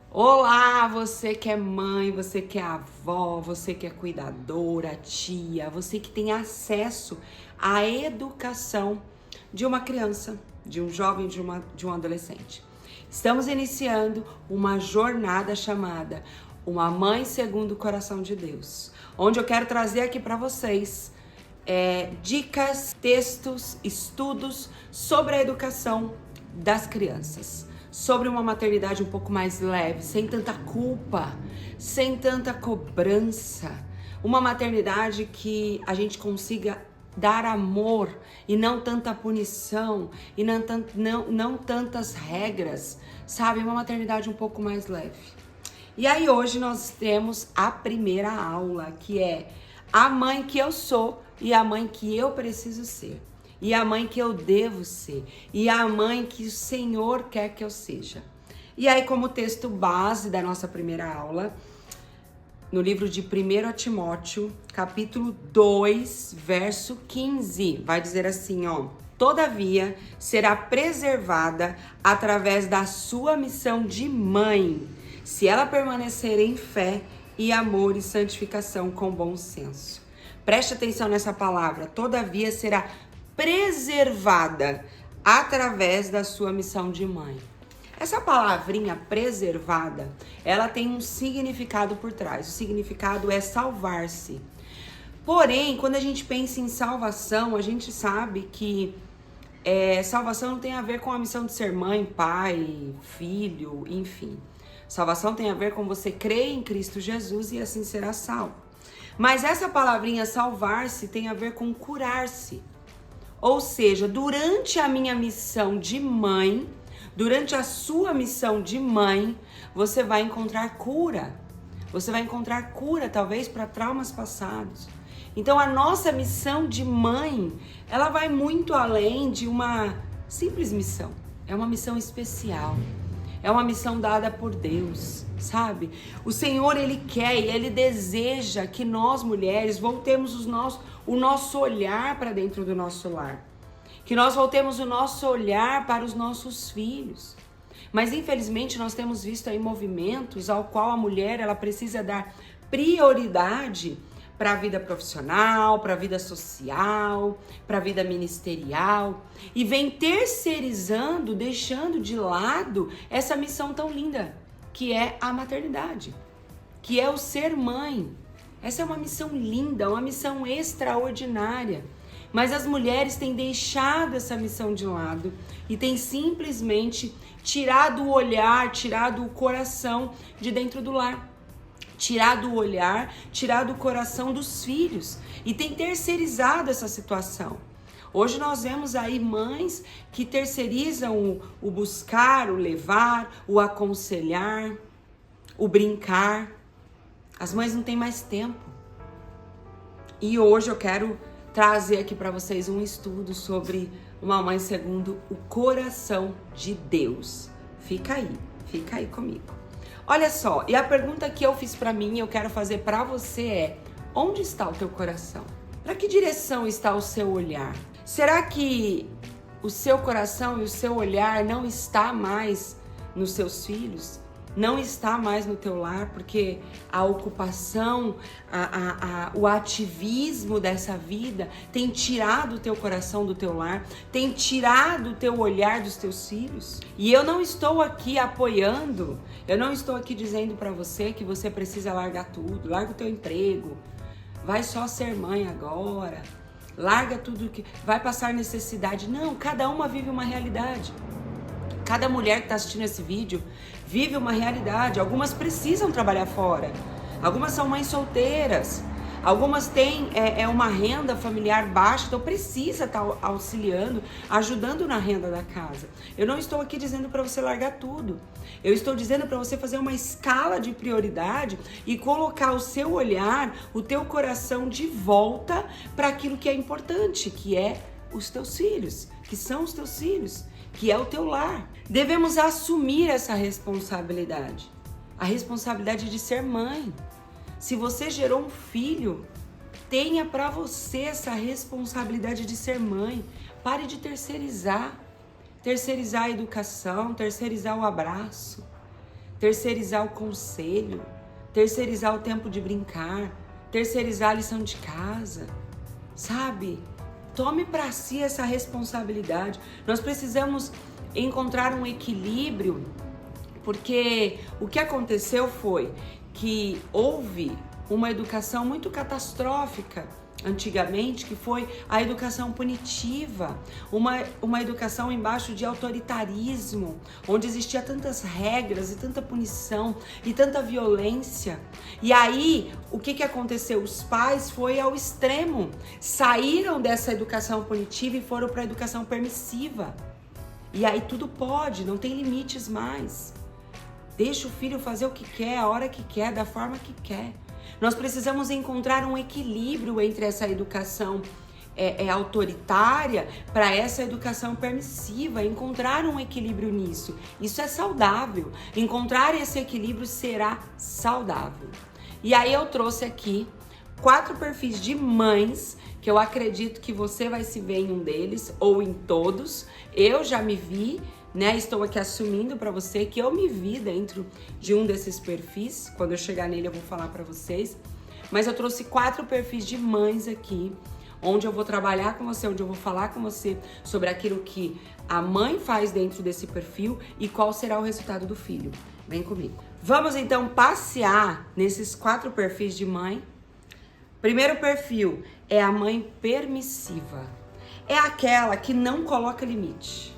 Olá, você que é mãe, você que é avó, você que é cuidadora, tia, você que tem acesso à educação de uma criança, de um jovem, de um adolescente. Estamos iniciando uma jornada chamada Uma Mãe Segundo o Coração de Deus, onde eu quero trazer aqui para vocês dicas, textos, estudos sobre a educação das crianças. Sobre uma maternidade um pouco mais leve, sem tanta culpa, sem tanta cobrança. Uma maternidade que a gente consiga dar amor e não tanta punição e não tantas regras, sabe? Uma maternidade um pouco mais leve. E aí hoje nós temos a primeira aula, que é a mãe que eu sou e a mãe que eu preciso ser. E a mãe que eu devo ser, e a mãe que o Senhor quer que eu seja. E aí, como texto base da nossa primeira aula, no livro de 1 Timóteo, capítulo 2, verso 15, vai dizer assim, ó: todavia será preservada através da sua missão de mãe, se ela permanecer em fé e amor e santificação com bom senso. Preste atenção nessa palavra, todavia será preservada através da sua missão de mãe. Essa palavrinha preservada, ela tem um significado por trás. O significado é salvar-se. Porém, quando a gente pensa em salvação, a gente sabe que salvação não tem a ver com a missão de ser mãe, pai, filho, enfim. Salvação tem a ver com você crer em Cristo Jesus e assim será salvo. Mas essa palavrinha salvar-se tem a ver com curar-se. Ou seja, durante a minha missão de mãe, durante a sua missão de mãe, você vai encontrar cura. Você vai encontrar cura, talvez, para traumas passados. Então, a nossa missão de mãe, ela vai muito além de uma simples missão. É uma missão especial. É uma missão dada por Deus, sabe? O Senhor, Ele quer e Ele deseja que nós, mulheres, voltemos o nosso olhar para dentro do nosso lar. Que nós voltemos o nosso olhar para os nossos filhos. Mas, infelizmente, nós temos visto aí movimentos ao qual a mulher, ela precisa dar prioridade para a vida profissional, para a vida social, para a vida ministerial, e vem terceirizando, deixando de lado essa missão tão linda, que é a maternidade, que é o ser mãe. Essa é uma missão linda, uma missão extraordinária, mas as mulheres têm deixado essa missão de lado e têm simplesmente tirado o olhar, tirado o coração de dentro do lar. Tirado o olhar, tirado o coração dos filhos e tem terceirizado essa situação. Hoje nós vemos aí mães que terceirizam o buscar, o levar, o aconselhar, o brincar. As mães não têm mais tempo. E hoje eu quero trazer aqui para vocês um estudo sobre uma mãe segundo o coração de Deus. Fica aí comigo. Olha só, e a pergunta que eu fiz para mim e eu quero fazer para você é: onde está o teu coração? Para que direção está o seu olhar? Será que o seu coração e o seu olhar não está mais nos seus filhos? Não está mais no teu lar, porque a ocupação, o ativismo dessa vida tem tirado o teu coração do teu lar, tem tirado o teu olhar dos teus filhos. E eu não estou aqui apoiando, eu não estou aqui dizendo para você que você precisa largar tudo, larga o teu emprego, vai só ser mãe agora, larga tudo que vai passar necessidade. Não, cada uma vive uma realidade. Cada mulher que está assistindo esse vídeo vive uma realidade. Algumas precisam trabalhar fora. Algumas são mães solteiras. Algumas têm uma renda familiar baixa, então precisa estar auxiliando, ajudando na renda da casa. Eu não estou aqui dizendo para você largar tudo. Eu estou dizendo para você fazer uma escala de prioridade e colocar o seu olhar, o teu coração de volta para aquilo que é importante, que é os teus filhos, que são os teus filhos, que é o teu lar. Devemos assumir essa responsabilidade, a responsabilidade de ser mãe. Se você gerou um filho, tenha para você essa responsabilidade de ser mãe. Pare de terceirizar a educação, terceirizar o abraço. terceirizar o conselho, terceirizar o tempo de brincar, terceirizar a lição de casa, sabe? Tome para si essa responsabilidade. Nós precisamos encontrar um equilíbrio, porque o que aconteceu foi que houve uma educação muito catastrófica antigamente, que foi a educação punitiva, uma educação embaixo de autoritarismo, onde existia tantas regras e tanta punição e tanta violência. E aí, o que aconteceu? Os pais foram ao extremo, saíram dessa educação punitiva e foram para a educação permissiva. E aí tudo pode, não tem limites mais. Deixa o filho fazer o que quer, a hora que quer, da forma que quer. Nós precisamos encontrar um equilíbrio entre essa educação autoritária para essa educação permissiva, encontrar um equilíbrio nisso. Isso é saudável. Encontrar esse equilíbrio será saudável. E aí eu trouxe aqui 4 perfis de mães que eu acredito que você vai se ver em um deles ou em todos. Eu já me vi, né? Estou aqui assumindo para você que eu me vi dentro de um desses perfis. Quando eu chegar nele eu vou falar para vocês. Mas eu trouxe 4 perfis de mães aqui, onde eu vou trabalhar com você, onde eu vou falar com você sobre aquilo que a mãe faz dentro desse perfil e qual será o resultado do filho. Vem comigo. Vamos então passear nesses 4 perfis de mãe. Primeiro perfil é a mãe permissiva. É aquela que não coloca limite.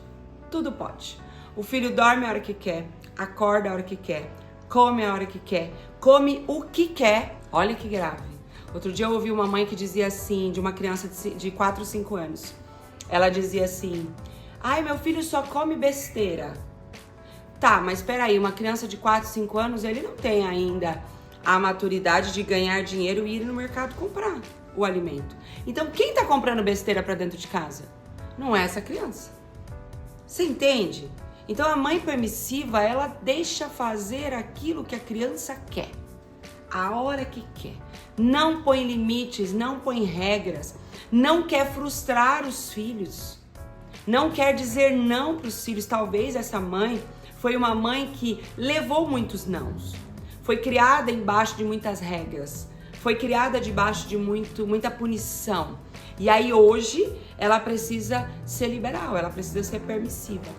Tudo pode. O filho dorme a hora que quer, acorda a hora que quer, come a hora que quer, come o que quer. Olha que grave. Outro dia eu ouvi uma mãe que dizia assim, de uma criança de 4 ou 5 anos. Ela dizia assim: ai, meu filho só come besteira. Tá, mas peraí, uma criança de 4, 5 anos, ele não tem ainda a maturidade de ganhar dinheiro e ir no mercado comprar o alimento. Então, quem tá comprando besteira pra dentro de casa? Não é essa criança. Você entende? Então, a mãe permissiva, ela deixa fazer aquilo que a criança quer, a hora que quer. Não põe limites, não põe regras, não quer frustrar os filhos, não quer dizer não para os filhos. Talvez essa mãe foi uma mãe que levou muitos nãos, foi criada embaixo de muitas regras, foi criada debaixo de muita punição. E aí hoje ela precisa ser liberal, ela precisa ser permissiva.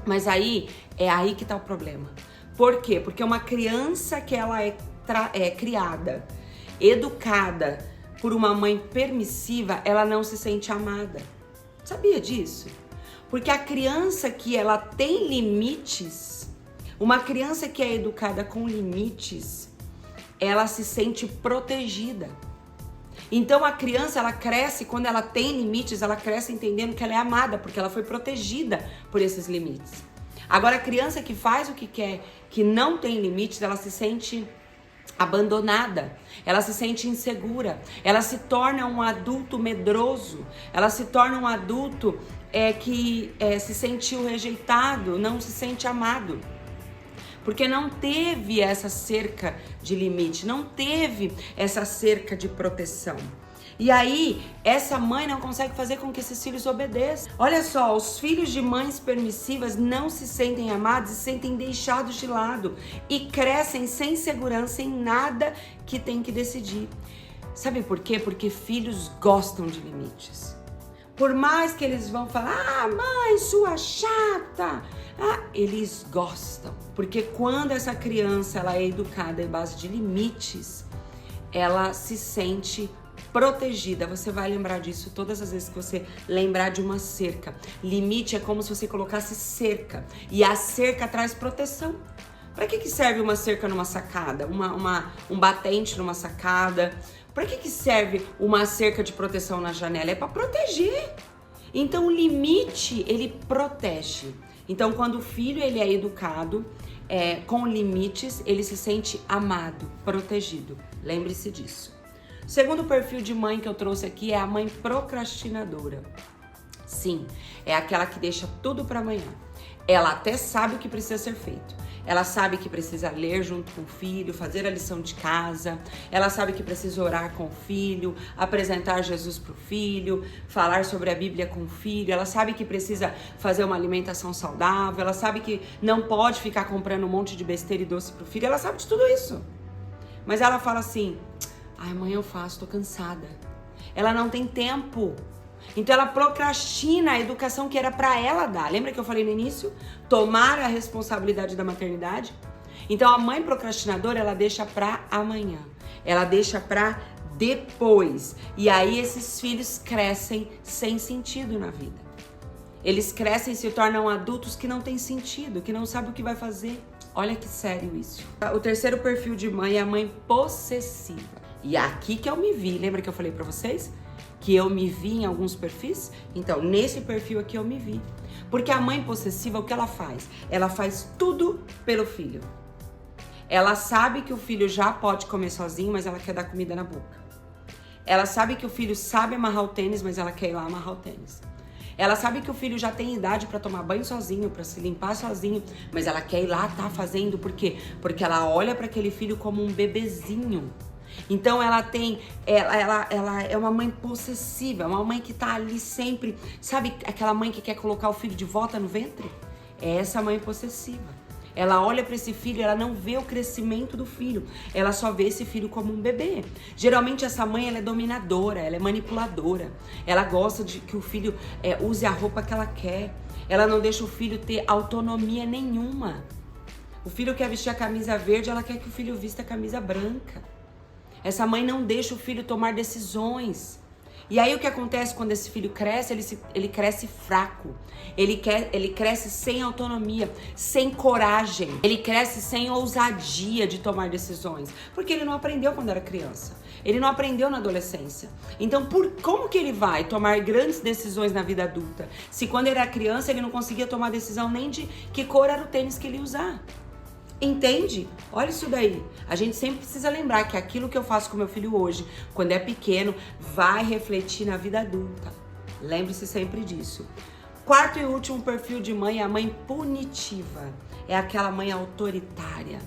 Mas aí é aí que tá o problema. Por quê? Porque uma criança que ela é criada, educada por uma mãe permissiva, ela não se sente amada. Sabia disso? Porque a criança que ela tem limites, uma criança que é educada com limites, ela se sente protegida. Então a criança, ela cresce, quando ela tem limites, ela cresce entendendo que ela é amada, porque ela foi protegida por esses limites. Agora a criança que faz o que quer, que não tem limites, ela se sente abandonada, ela se sente insegura, ela se torna um adulto medroso, ela se torna um adulto que se sentiu rejeitado, não se sente amado. Porque não teve essa cerca de limite, não teve essa cerca de proteção. E aí, essa mãe não consegue fazer com que esses filhos obedeçam. Olha só, os filhos de mães permissivas não se sentem amados e se sentem deixados de lado. E crescem sem segurança em nada que tem que decidir. Sabe por quê? Porque filhos gostam de limites. Por mais que eles vão falar, ah, mãe, sua chata, eles gostam. Porque quando essa criança ela é educada em base de limites, ela se sente protegida. Você vai lembrar disso todas as vezes que você lembrar de uma cerca. Limite é como se você colocasse cerca. E a cerca traz proteção. Para que serve uma cerca numa sacada? Um batente numa sacada? Para que serve uma cerca de proteção na janela? É para proteger. Então o limite, ele protege. Então quando o filho ele é educado com limites, ele se sente amado, protegido. Lembre-se disso. O segundo perfil de mãe que eu trouxe aqui é a mãe procrastinadora. Sim, é aquela que deixa tudo para amanhã. Ela até sabe o que precisa ser feito. Ela sabe que precisa ler junto com o filho, fazer a lição de casa. Ela sabe que precisa orar com o filho, apresentar Jesus para o filho, falar sobre a Bíblia com o filho. Ela sabe que precisa fazer uma alimentação saudável. Ela sabe que não pode ficar comprando um monte de besteira e doce para o filho. Ela sabe de tudo isso. Mas ela fala assim, ai, amanhã eu faço, tô cansada. Ela não tem tempo. Então ela procrastina a educação que era para ela dar. Lembra que eu falei no início? Tomar a responsabilidade da maternidade. Então a mãe procrastinadora, ela deixa para amanhã. Ela deixa para depois. E aí esses filhos crescem sem sentido na vida. Eles crescem e se tornam adultos que não têm sentido, que não sabem o que vai fazer. Olha que sério isso. O terceiro perfil de mãe é a mãe possessiva. E é aqui que eu me vi. Lembra que eu falei para vocês? Que eu me vi em alguns perfis? Então, nesse perfil aqui eu me vi. Porque a mãe possessiva, o que ela faz? Ela faz tudo pelo filho. Ela sabe que o filho já pode comer sozinho, mas ela quer dar comida na boca. Ela sabe que o filho sabe amarrar o tênis, mas ela quer ir lá amarrar o tênis. Ela sabe que o filho já tem idade para tomar banho sozinho, para se limpar sozinho, mas ela quer ir lá, tá fazendo, por quê? Porque ela olha para aquele filho como um bebezinho. Então ela é uma mãe possessiva, uma mãe que tá ali sempre, sabe aquela mãe que quer colocar o filho de volta no ventre? É essa mãe possessiva. Ela olha para esse filho, ela não vê o crescimento do filho, ela só vê esse filho como um bebê. Geralmente essa mãe, ela é dominadora, ela é manipuladora, ela gosta de que o filho use a roupa que ela quer, ela não deixa o filho ter autonomia nenhuma. O filho quer vestir a camisa verde, ela quer que o filho vista a camisa branca. Essa mãe não deixa o filho tomar decisões. E aí o que acontece quando esse filho cresce? Ele cresce fraco. Ele cresce sem autonomia, sem coragem. Ele cresce sem ousadia de tomar decisões. Porque ele não aprendeu quando era criança. Ele não aprendeu na adolescência. Então, como que ele vai tomar grandes decisões na vida adulta? Se quando ele era criança ele não conseguia tomar decisão nem de que cor era o tênis que ele ia usar. Entende? Olha isso daí. A gente sempre precisa lembrar que aquilo que eu faço com meu filho hoje, quando é pequeno, vai refletir na vida adulta. Lembre-se sempre disso. Quarto e último perfil de mãe é a mãe punitiva. É aquela mãe autoritária.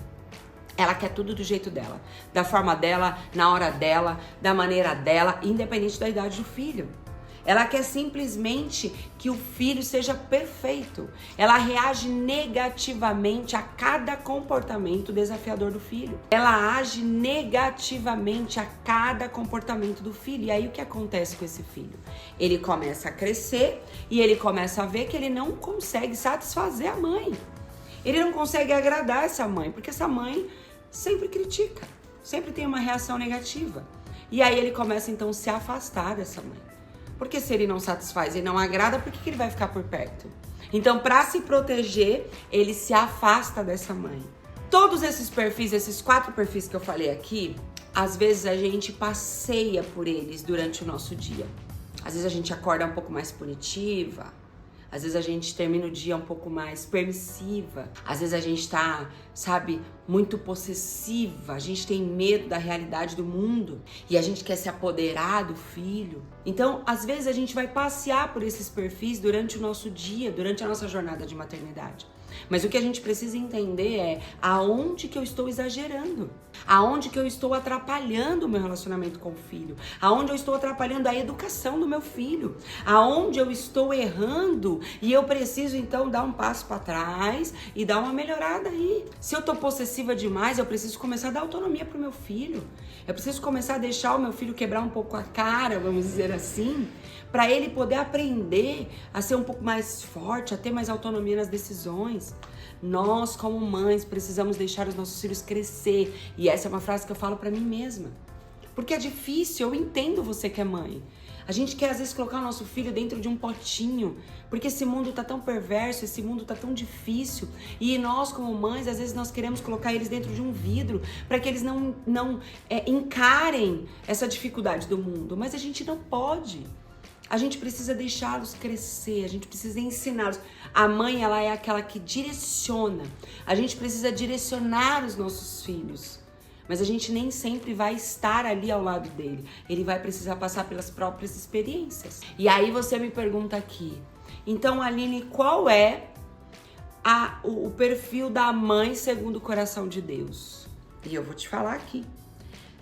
Ela quer tudo do jeito dela, da forma dela, na hora dela, da maneira dela, independente da idade do filho. Ela quer simplesmente que o filho seja perfeito. Ela reage negativamente a cada comportamento desafiador do filho. Ela age negativamente a cada comportamento do filho. E aí o que acontece com esse filho? Ele começa a crescer e ele começa a ver que ele não consegue satisfazer a mãe. Ele não consegue agradar essa mãe, porque essa mãe sempre critica, sempre tem uma reação negativa. E aí ele começa então a se afastar dessa mãe. Porque se ele não satisfaz e não agrada, por que ele vai ficar por perto? Então, para se proteger, ele se afasta dessa mãe. Todos esses perfis, esses 4 perfis que eu falei aqui, às vezes a gente passeia por eles durante o nosso dia. Às vezes a gente acorda um pouco mais punitiva, às vezes a gente termina o dia um pouco mais permissiva, às vezes a gente tá, sabe, muito possessiva, a gente tem medo da realidade do mundo e a gente quer se apoderar do filho. Então, às vezes a gente vai passear por esses perfis durante o nosso dia, durante a nossa jornada de maternidade. Mas o que a gente precisa entender é aonde que eu estou exagerando, aonde que eu estou atrapalhando o meu relacionamento com o filho, aonde eu estou atrapalhando a educação do meu filho, aonde eu estou errando e eu preciso então dar um passo para trás e dar uma melhorada aí. Se eu tô possessiva demais, eu preciso começar a dar autonomia pro meu filho. Eu preciso começar a deixar o meu filho quebrar um pouco a cara, vamos dizer assim, para ele poder aprender a ser um pouco mais forte, a ter mais autonomia nas decisões. Nós, como mães, precisamos deixar os nossos filhos crescer. E essa é uma frase que eu falo para mim mesma. Porque é difícil, eu entendo você que é mãe. A gente quer às vezes colocar o nosso filho dentro de um potinho, porque esse mundo tá tão perverso, esse mundo tá tão difícil. E nós, como mães, às vezes nós queremos colocar eles dentro de um vidro para que eles não encarem essa dificuldade do mundo. Mas a gente não pode. A gente precisa deixá-los crescer, a gente precisa ensiná-los. A mãe, ela é aquela que direciona. A gente precisa direcionar os nossos filhos. Mas a gente nem sempre vai estar ali ao lado dele. Ele vai precisar passar pelas próprias experiências. E aí você me pergunta aqui, então, Aline, qual é o perfil da mãe segundo o coração de Deus? E eu vou te falar aqui.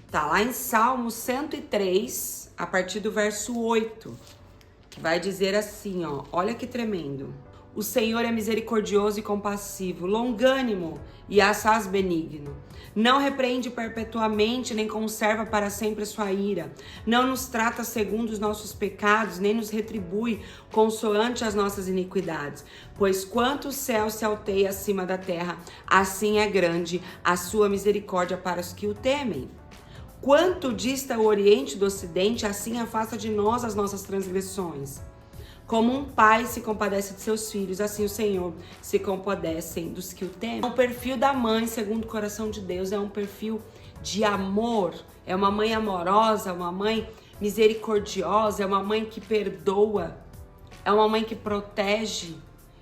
Tá lá em Salmo 103, a partir do verso 8, que vai dizer assim, ó, olha que tremendo. O Senhor é misericordioso e compassivo, longânimo e assaz benigno. Não repreende perpetuamente, nem conserva para sempre a sua ira. Não nos trata segundo os nossos pecados, nem nos retribui consoante as nossas iniquidades. Pois quanto o céu se alteia acima da terra, assim é grande a sua misericórdia para os que o temem. Quanto dista o Oriente do Ocidente, assim afasta de nós as nossas transgressões. Como um pai se compadece de seus filhos, assim o Senhor se compadece dos que o temem. O perfil da mãe, segundo o coração de Deus, é um perfil de amor. É uma mãe amorosa, uma mãe misericordiosa, é uma mãe que perdoa, é uma mãe que protege,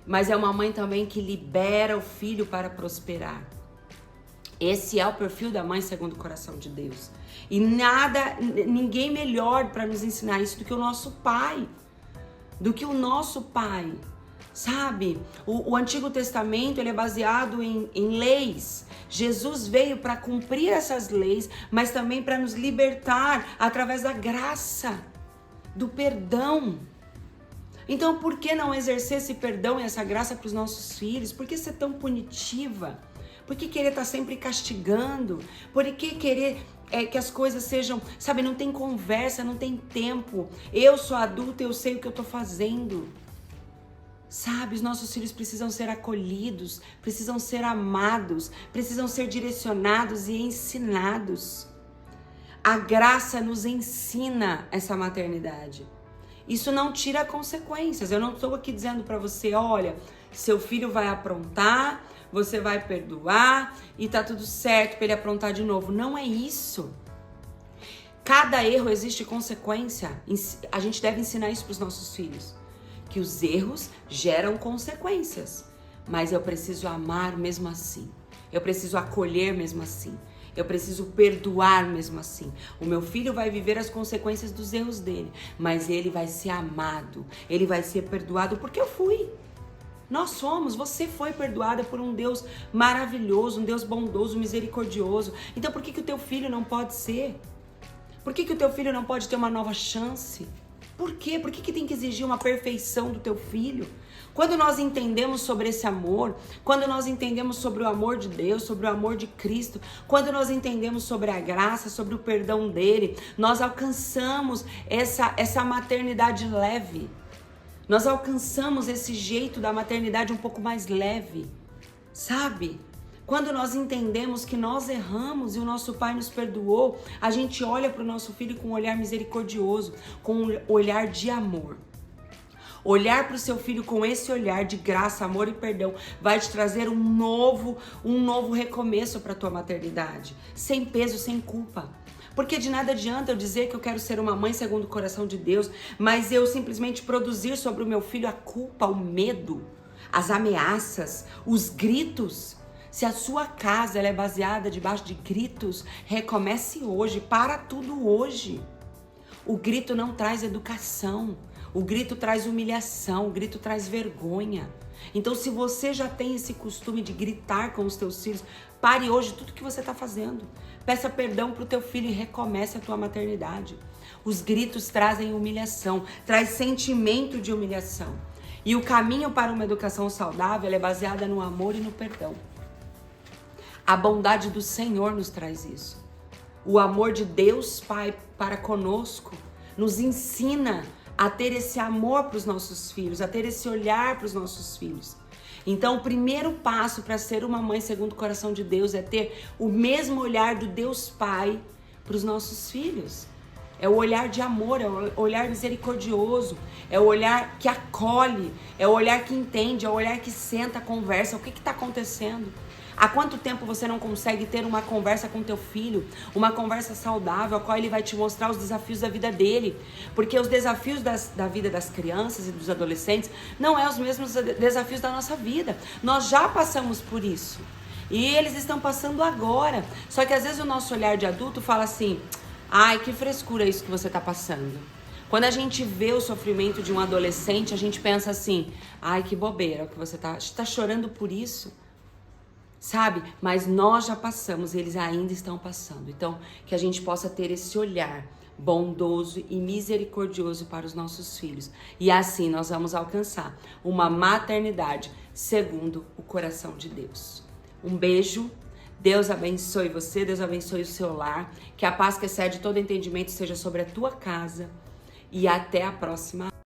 mas é uma mãe também que libera o filho para prosperar. Esse é o perfil da mãe segundo o coração de Deus. E ninguém melhor para nos ensinar isso do que o nosso pai. Sabe? O Antigo Testamento ele é baseado em leis. Jesus veio para cumprir essas leis, mas também para nos libertar através da graça, do perdão. Então, por que não exercer esse perdão e essa graça para os nossos filhos? Por que ser tão punitiva? Por que querer estar sempre castigando? Por que querer que as coisas sejam, sabe, não tem conversa, não tem tempo. Eu sou adulta, eu sei o que eu tô fazendo. Sabe, os nossos filhos precisam ser acolhidos, precisam ser amados, precisam ser direcionados e ensinados. A graça nos ensina essa maternidade. Isso não tira consequências. Eu não estou aqui dizendo para você, olha, seu filho vai aprontar, você vai perdoar e tá tudo certo para ele aprontar de novo. Não é isso. Cada erro existe consequência. A gente deve ensinar isso para os nossos filhos. Que os erros geram consequências. Mas eu preciso amar mesmo assim. Eu preciso acolher mesmo assim. Eu preciso perdoar mesmo assim. O meu filho vai viver as consequências dos erros dele. Mas ele vai ser amado. Ele vai ser perdoado porque eu fui. Você foi perdoada por um Deus maravilhoso, um Deus bondoso, misericordioso. Então por que o teu filho não pode ser? Por que o teu filho não pode ter uma nova chance? Por quê? Por que tem que exigir uma perfeição do teu filho? Quando nós entendemos sobre esse amor, quando nós entendemos sobre o amor de Deus, sobre o amor de Cristo, quando nós entendemos sobre a graça, sobre o perdão dele, nós alcançamos essa maternidade leve. Nós alcançamos esse jeito da maternidade um pouco mais leve, sabe? Quando nós entendemos que nós erramos e o nosso pai nos perdoou, a gente olha para o nosso filho com um olhar misericordioso, com um olhar de amor. Olhar para o seu filho com esse olhar de graça, amor e perdão vai te trazer um novo recomeço para a tua maternidade, sem peso, sem culpa. Porque de nada adianta eu dizer que eu quero ser uma mãe segundo o coração de Deus, mas eu simplesmente produzir sobre o meu filho a culpa, o medo, as ameaças, os gritos. Se a sua casa ela é baseada debaixo de gritos, recomece hoje, para tudo hoje. O grito não traz educação, o grito traz humilhação, o grito traz vergonha. Então, se você já tem esse costume de gritar com os teus filhos, pare hoje tudo que você está fazendo. Peça perdão para o teu filho e recomece a tua maternidade. Os gritos trazem humilhação, traz sentimento de humilhação. E o caminho para uma educação saudável é baseada no amor e no perdão. A bondade do Senhor nos traz isso. O amor de Deus Pai para conosco nos ensina a ter esse amor para os nossos filhos, a ter esse olhar para os nossos filhos. Então, o primeiro passo para ser uma mãe segundo o coração de Deus é ter o mesmo olhar do Deus Pai para os nossos filhos. É o olhar de amor, é o olhar misericordioso, é o olhar que acolhe, é o olhar que entende, é o olhar que senta, conversa. O que está acontecendo? Há quanto tempo você não consegue ter uma conversa com teu filho, uma conversa saudável, a qual ele vai te mostrar os desafios da vida dele? Porque os desafios da vida das crianças e dos adolescentes não é os mesmos desafios da nossa vida. Nós já passamos por isso. E eles estão passando agora. Só que às vezes o nosso olhar de adulto fala assim, ai, que frescura isso que você está passando. Quando a gente vê o sofrimento de um adolescente, a gente pensa assim, ai, que bobeira, que você tá chorando por isso, sabe? Mas nós já passamos, eles ainda estão passando. Então, que a gente possa ter esse olhar bondoso e misericordioso para os nossos filhos. E assim nós vamos alcançar uma maternidade segundo o coração de Deus. Um beijo. Deus abençoe você, Deus abençoe o seu lar. Que a paz que excede todo entendimento seja sobre a tua casa. E até a próxima.